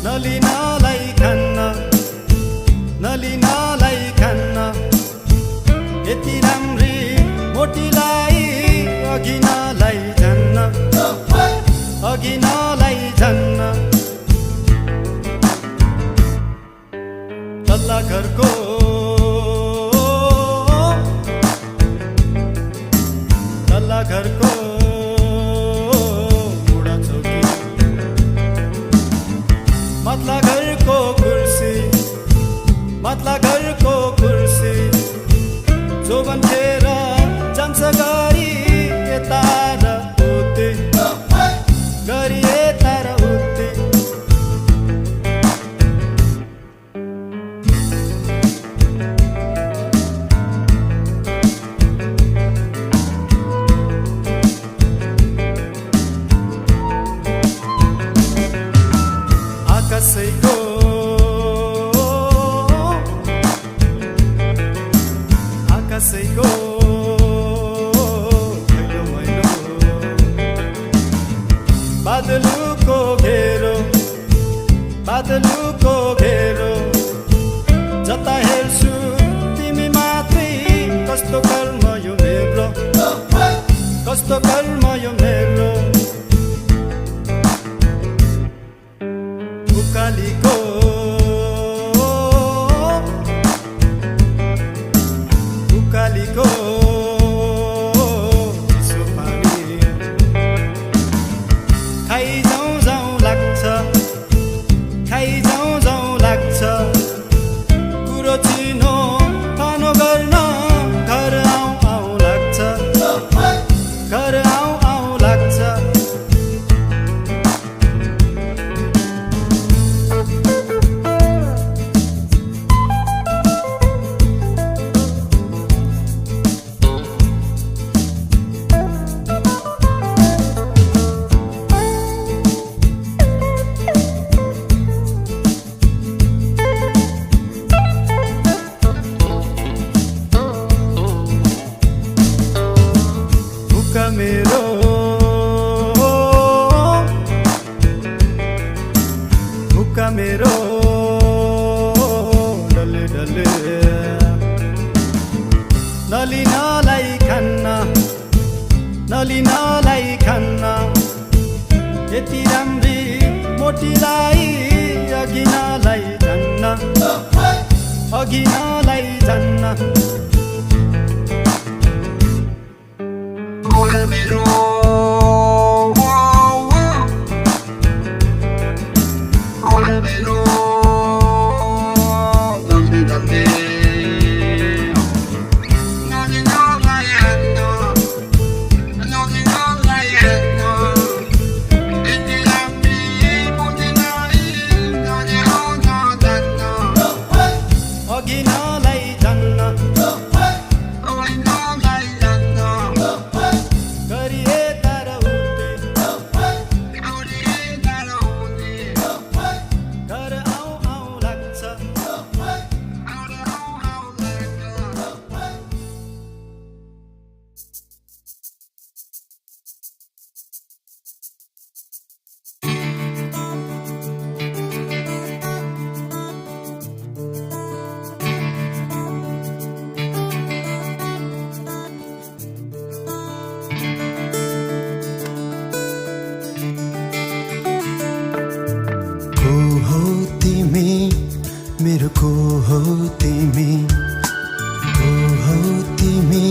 नलिनालाई खान्न नलिनालाई खान्न यति राम्री मोटीलाई अघि नलाई झन्न अघि नलाई झन्न तल्ला घरको बुढाचोकी माथला घरको कुर्सी जोबन खेर जान्छ गरी यता र उति गरी यता र उति आकाशैको मैलो मैलो बादलुको घेरो जता हेर्छु तिमी मात्रै कस्तो कर्म यो मेरो कस्तो कर्म यो मेरो उकालीको चिसो पानी खाइ जाउँ लाग्छ कुरो चिनो खानो गर्न घर आउँ लाग्छ घर आउँ लाग्छ मुका मेरो डले डले नलिनालाई खान्न यति राम्री मोटीलाई अघि नलाई झन्न अघि नलाई झन्न मुका मेरो मेरो को हो तिमी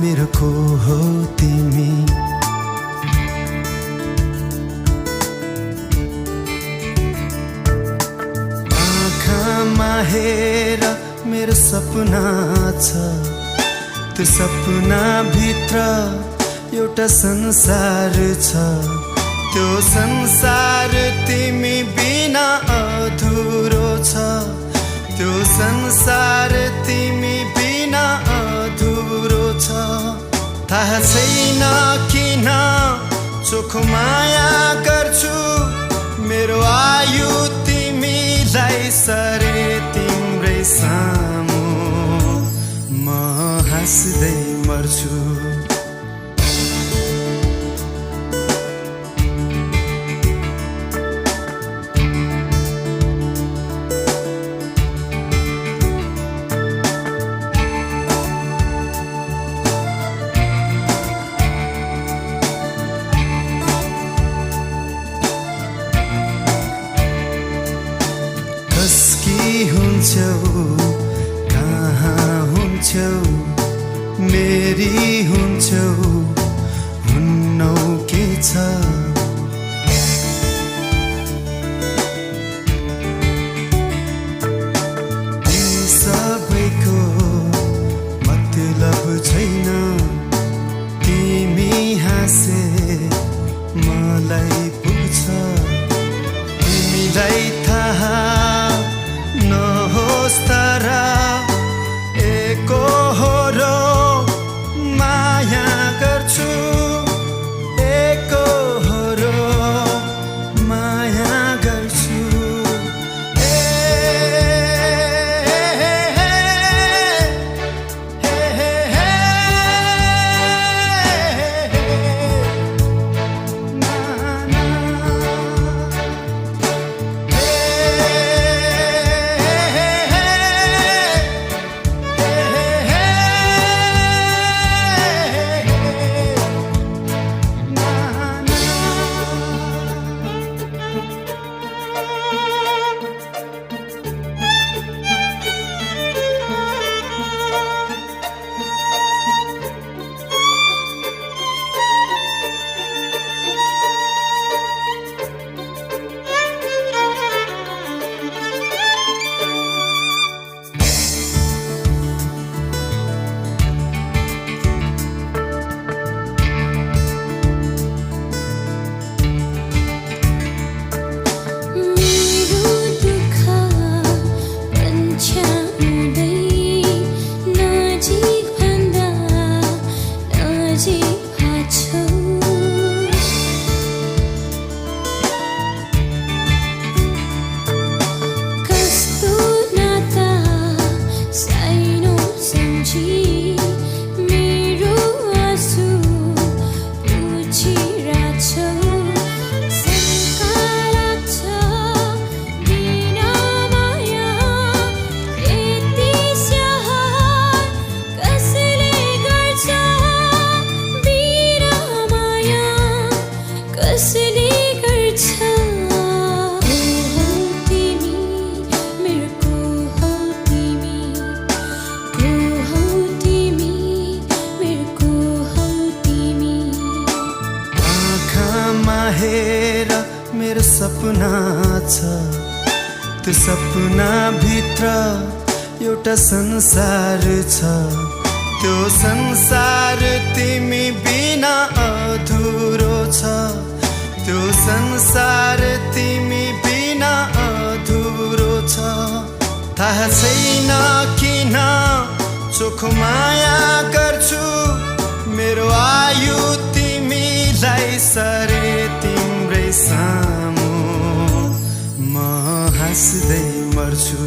मेरो को हो तिमी आँखामा हेर मेरो सपना छ त्यो सपना भित्र एउटा संसार छ त्यो संसार तिमी बिना अधुरो छ त्यो संसार तिमी बिना अधुरो छ थाहा छैन किन चोखो माया गर्छु मेरो आयु तिमीलाई सरे तिम्रै सामु म हाँस्दै मर्छु हुन्छौ कहाँ हुन्छौ मेरी हुन्छौ हुन्नौ के छ सबैको मतलब छैन तिमी हाँसे मलाई पुग्छ तिमीलाई थाहा नहोस् तर एकहोरो माया गर्छु एकहोरो माया गर्छु हेर मेरो सपना छ त्यो सपना भित्र एउटा संसार छ त्यो संसार तिमी बिना अधुरो छ त्यो संसार तिमी बिना अधुरो छ थाहा छैन किन चोखो माया गर्छु मेरो आयु तिमीलाई सरे तिम्रै सामु म हाँस्दै मर्छु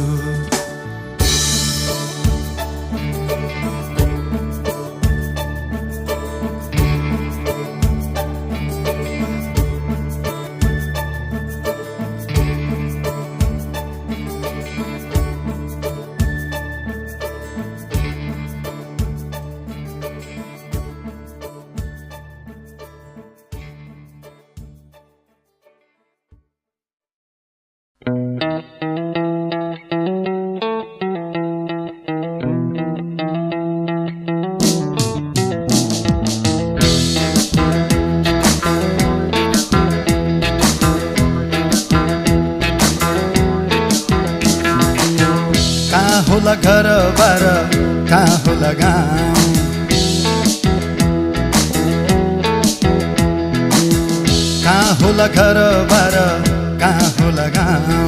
होला घर बार कहाँ होला गाउँ कहाँ होला घर बार कहाँ होला गाउँ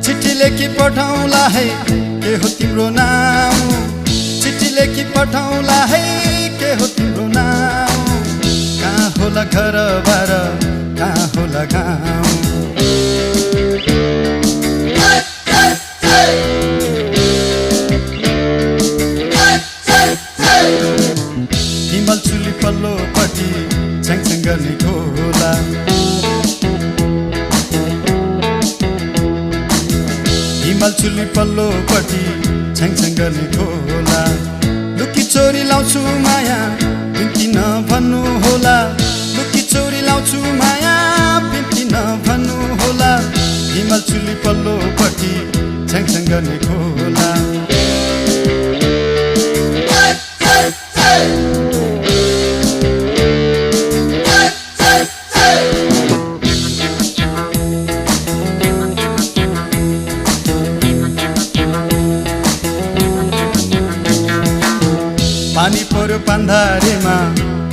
चिठी लेखी पठाउँला है के हो तिम्रो नाम चिठी लेखी पठाउँला है के हो तिम्रो नाम कहाँ होला घर बार कहाँ होला गाउँ हिमाल चुली पल्लोपट्टि छ्याङछ्याङ गर्ने खोला हिमाल चुली पल्लोपट्टि छ्याङछ्याङ गर्ने खोला लुकी चोरी लाउँछु माया बिन्ती नभन्नु होला लुकी चोरी लाउँछु माया बिन्ती नभन्नु होला हिमाल चुली पल्लोपट्टि छ्याङछ्याङ गर्ने खोला पानी पर्यो पान्धारेमा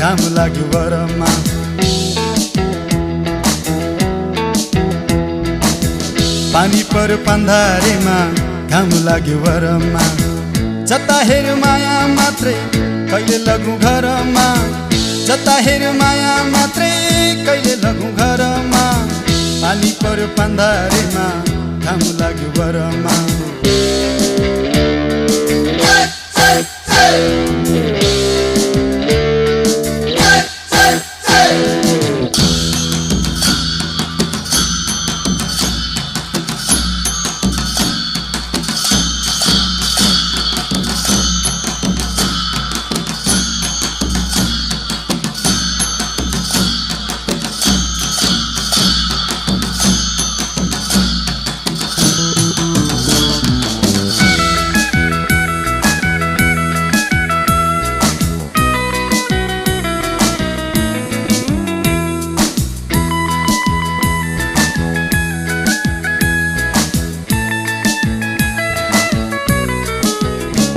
घाम लाग्यो वरमा पानी पर्यो पान्धारेमा घाम लाग्यो वरमा जता हेर्यो माया मात्रै कहिले लगौँ घरमा जता हेर्यो माया मात्रै कहिले लगौँ घरमा पानी पर्यो पान्धारेमा घाम लाग्यो वरमा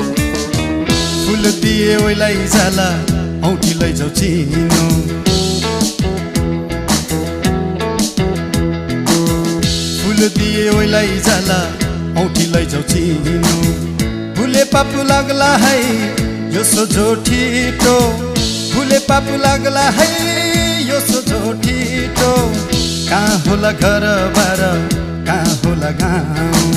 फुल दिए ओइलाई जाला औँठी लैजाऊ चिनो फुल दिए ओइलाई जाला औँठी लैजाऊ चिनो फुले पापु लाग्ला है यो सोझो ठिटो फुले पापु लाग्ला है यो सोझो ठिटो कहाँ होला घर बार कहाँ होला गाउँ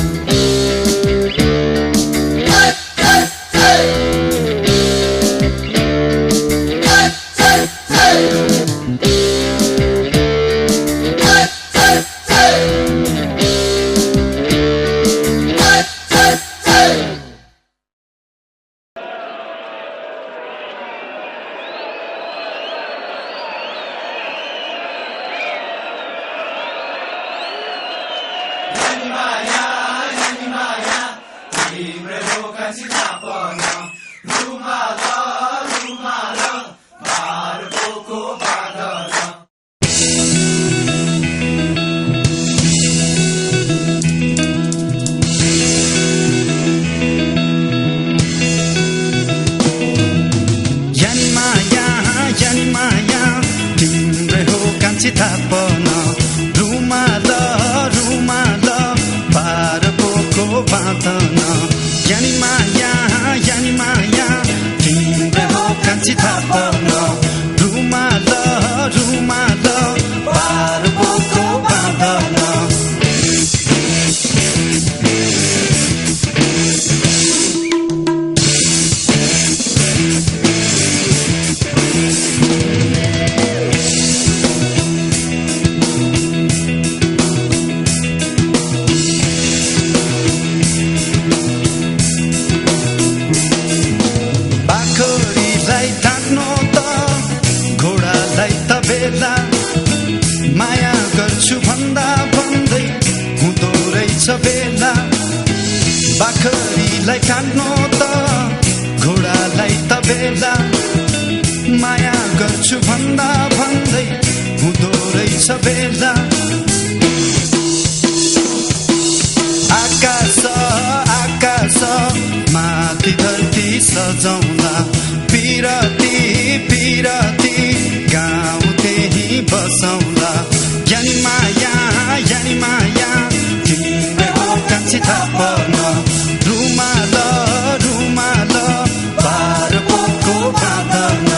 माया गर्छु भन्दा भन्दै हुँदो रहेछ बेला बाखरीलाई काट्नु त घोडालाई त बेला माया गर्छु भन्दा भन्दै हुँदो रहेछ बेला आकाश आकाश माथि धरती सजाउँला पिरती पिरती गाउँ त्यही बसौँला यानी माया तिम्रो हो कान्छी थापन रुमाल रुमाल पार पोको बाँधन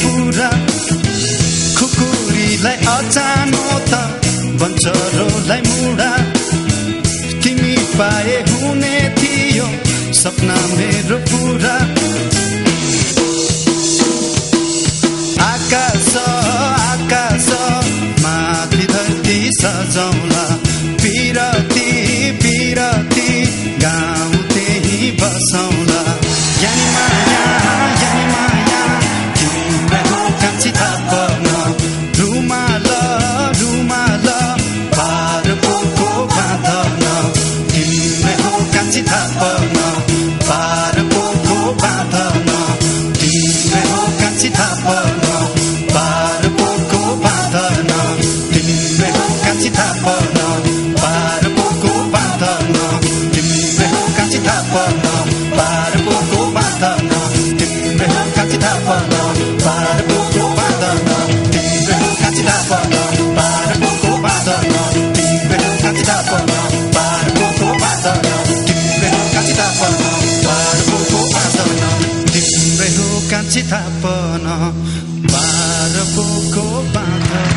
पुरा खुकुरीलाई अचानो त बन्चरोलाई मुडा तिमी पाए हुने थियो सपना मेरो पुरा आकाश आकाश माथि धरती सजाउला पिरती पिरती गाउँ त्यही बसौला यानी माया तिम्रो हो कान्छी थापन रुमाल रुमाल पार पोको बाँधन तिम्रो हो कान्छी थापन पार पोको बाँधन तिम्रो हो कान्छी थापन पार पोको बाँधन तिम्रो हो कान्छी थापन पार पोको बाँधन तिम्रो हो कान्छी थापन पार पोको बाँधन तिम्रो हो कान्छी थापन पार पोको बाँधन तिम्रो हो कान्छी थापन पार पोको बाँधन तिम्रो हो कान्छी थापन पार पोको बाँधन तिम्रो हो कान्छी थापन पार पोको बाँधन तिम्रो हो कान्छी थापन पार पोको बाँधन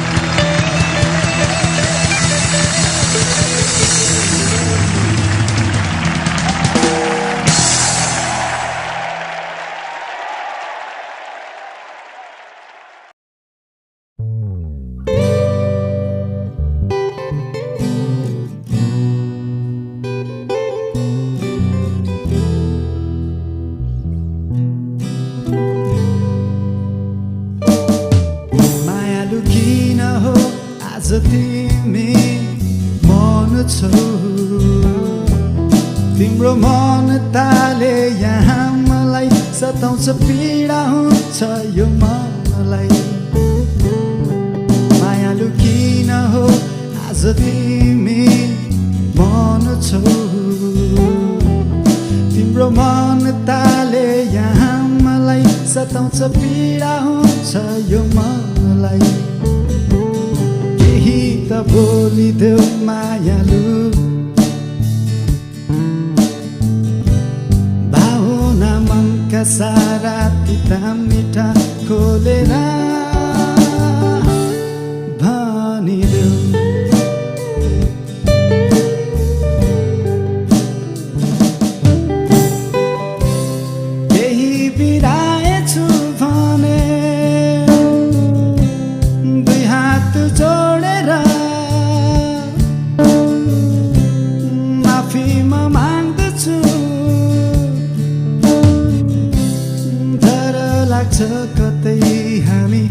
आज तिमी मन छौ तिम्रो मन ताले यहाँ मलाई सताउँछ पीडा हुन्छ यो मनलाई मायालु किन हो आज तिमी मन छौ तिम्रो मन ताले यहाँ मलाई सताउँछ पीडा हुन्छ यो मनलाई त बोलिदेऊ मायालु भावना मनका सारा तिता मिठा खोलेर भनिदेऊ केही बिराएछु भने दुई हात जोडेर कतै हामी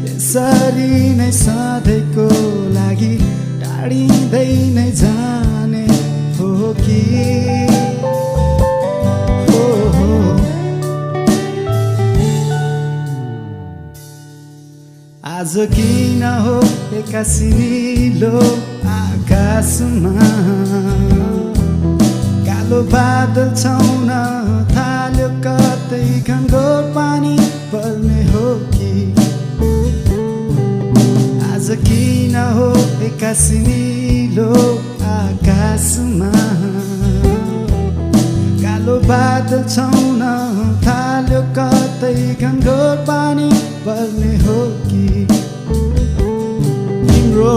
यसरी नै सधैँको लागि टाढिँदै नै जाने हो कि हो आज किन हो एक्कासी निलो आकाशमा कालो बादल छाउन थाल्यो कतै घनघोर पानी पर्ने हो कि आज किन हो एक्कासी निलो आकाशमा कालो बादल छाउन थाल्यो कतै घनघोर पानी पर्ने हो कि तिम्रो